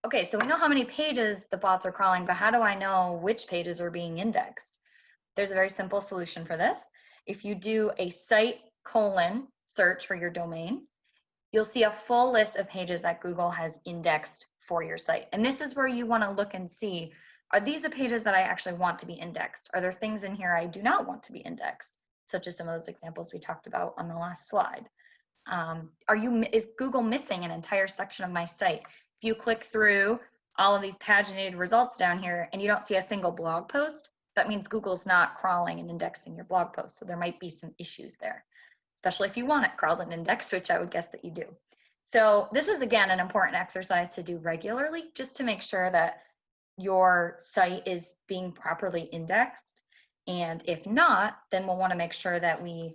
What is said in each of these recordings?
Okay, so we know how many pages the bots are crawling, but how do I know which pages are being indexed? There's a very simple solution for this. If you do a site : search for your domain, you'll see a full list of pages that Google has indexed for your site. And this is where you want to look and see, are these the pages that I actually want to be indexed? Are there things in here I do not want to be indexed, such as some of those examples we talked about on the last slide? Is Google missing an entire section of my site? If you click through all of these paginated results down here and you don't see a single blog post, that means Google's not crawling and indexing your blog post. So there might be some issues there, especially if you want it crawled and indexed, which I would guess that you do. So this is, again, an important exercise to do regularly, just to make sure that your site is being properly indexed. And if not, then we'll want to make sure that we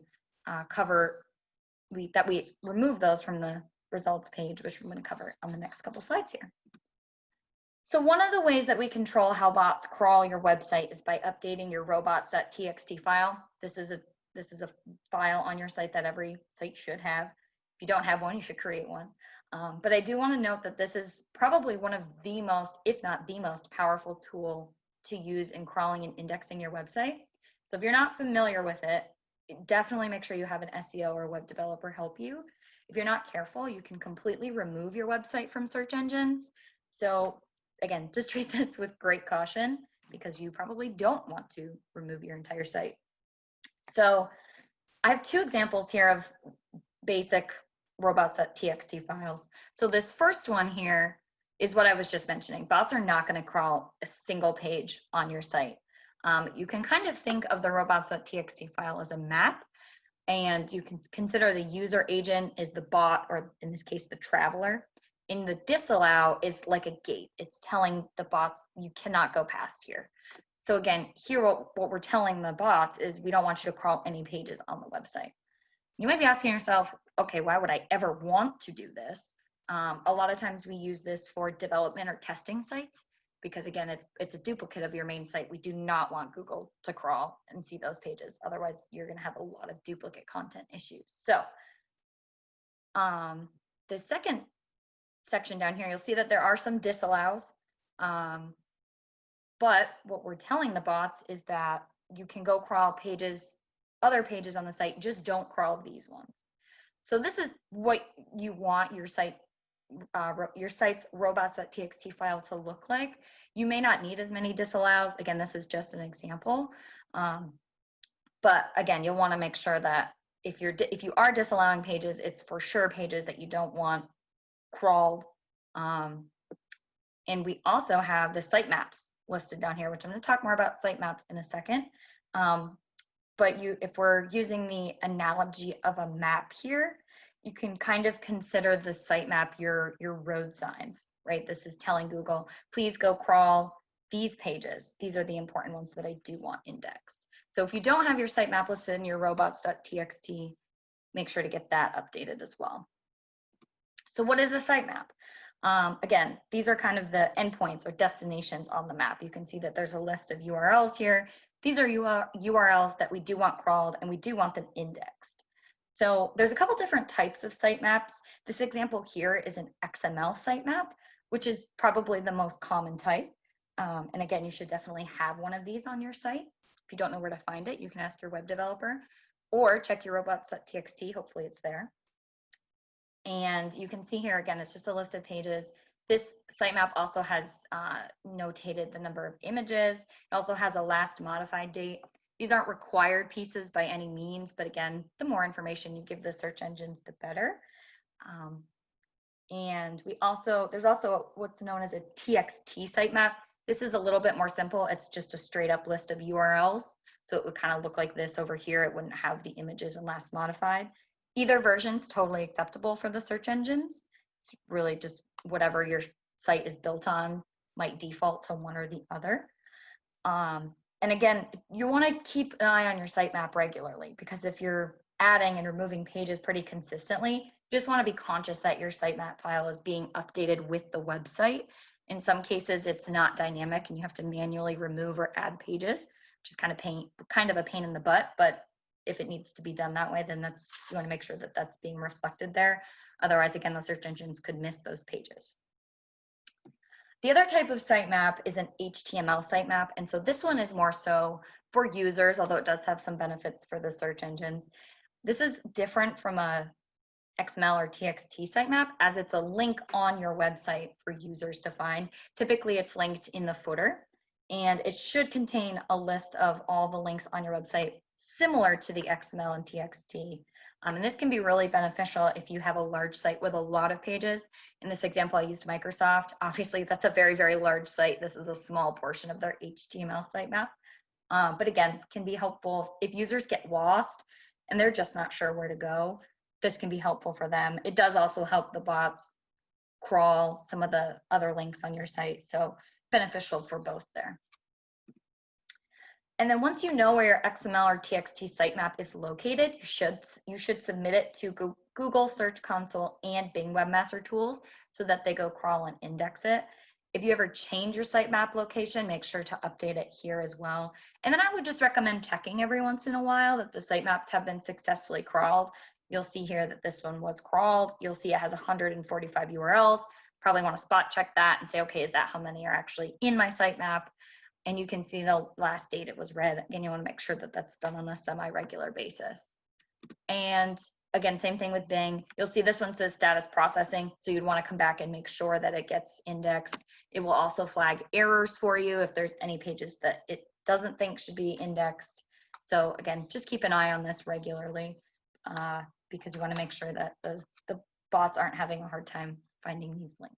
remove those from the results page, which we're going to cover on the next couple slides here. So one of the ways that we control how bots crawl your website is by updating your Robots.txt file. This is a file on your site that every site should have. If you don't have one, you should create one. But I do want to note that this is probably one of the most, if not the most powerful tool to use in crawling and indexing your website. So if you're not familiar with it, definitely make sure you have an SEO or web developer help you. If you're not careful, you can completely remove your website from search engines. So again, just treat this with great caution, because you probably don't want to remove your entire site. So I have two examples here of basic Robots.txt files. So this first one here is what I was just mentioning. Bots are not going to crawl a single page on your site. You can kind of think of the Robots.txt file as a map, and you can consider the user agent is the bot, or in this case, the traveler. In the disallow is like a gate. It's telling the bots you cannot go past here. So again, here what we're telling the bots is we don't want you to crawl any pages on the website. You might be asking yourself, okay, why would I ever want to do this? A lot of times we use this for development or testing sites, because again, it's a duplicate of your main site. We do not want Google to crawl and see those pages. Otherwise, you're going to have a lot of duplicate content issues. So the second section down here, you'll see that there are some disallows. But what we're telling the bots is that you can go crawl pages, other pages on the site, just don't crawl these ones. So this is what you want your site's Robots.txt file to look like. You may not need as many disallows. Again, this is just an example. But again, you'll want to make sure that if you are disallowing pages, it's for sure pages that you don't want crawled. And we also have the sitemaps listed down here, which I'm going to talk more about sitemaps in a second. But if we're using the analogy of a map here, you can kind of consider the sitemap your road signs, right? This is telling Google, please go crawl these pages. These are the important ones that I do want indexed. So if you don't have your sitemap listed in your Robots.txt, make sure to get that updated as well. So what is a sitemap? Again, these are kind of the endpoints or destinations on the map. You can see that there's a list of URLs here. These are URLs that we do want crawled and we do want them indexed. So there's a couple different types of sitemaps. This example here is an XML sitemap, which is probably the most common type. And again, you should definitely have one of these on your site. If you don't know where to find it, you can ask your web developer or check your Robots.txt. Hopefully it's there. And you can see here, again, it's just a list of pages. This sitemap also has notated the number of images. It also has a last modified date. These aren't required pieces by any means, but again, the more information you give the search engines, the better. And there's also what's known as a TXT sitemap. This is a little bit more simple. It's just a straight up list of URLs. So it would kind of look like this over here. It wouldn't have the images and last modified. Either version's totally acceptable for the search engines. It's really just whatever your site is built on might default to one or the other. And again, you want to keep an eye on your sitemap regularly, because if you're adding and removing pages pretty consistently, you just want to be conscious that your sitemap file is being updated with the website. In some cases, it's not dynamic and you have to manually remove or add pages, which is kind of a pain in the butt, but if it needs to be done that way, then you want to make sure that that's being reflected there. Otherwise, again, the search engines could miss those pages. The other type of sitemap is an HTML sitemap. And so this one is more so for users, although it does have some benefits for the search engines. This is different from a XML or TXT sitemap, as it's a link on your website for users to find. Typically, it's linked in the footer, and it should contain a list of all the links on your website similar to the XML and TXT. And this can be really beneficial if you have a large site with a lot of pages. In this example, I used Microsoft. Obviously, that's a very, very large site. This is a small portion of their HTML sitemap. But again, can be helpful if users get lost and they're just not sure where to go. This can be helpful for them. It does also help the bots crawl some of the other links on your site. So beneficial for both there. And then once you know where your XML or TXT sitemap is located, you should submit it to Google Search Console and Bing Webmaster Tools so that they go crawl and index it. If you ever change your sitemap location, make sure to update it here as well. And then I would just recommend checking every once in a while that the sitemaps have been successfully crawled. You'll see here that this one was crawled. You'll see it has 145 URLs. Probably want to spot check that and say, okay, is that how many are actually in my sitemap? And you can see the last date it was read. Again, you want to make sure that that's done on a semi-regular basis. And again, same thing with Bing. You'll see this one says status processing. So you'd want to come back and make sure that it gets indexed. It will also flag errors for you if there's any pages that it doesn't think should be indexed. So again, just keep an eye on this regularly because you want to make sure that the bots aren't having a hard time finding these links.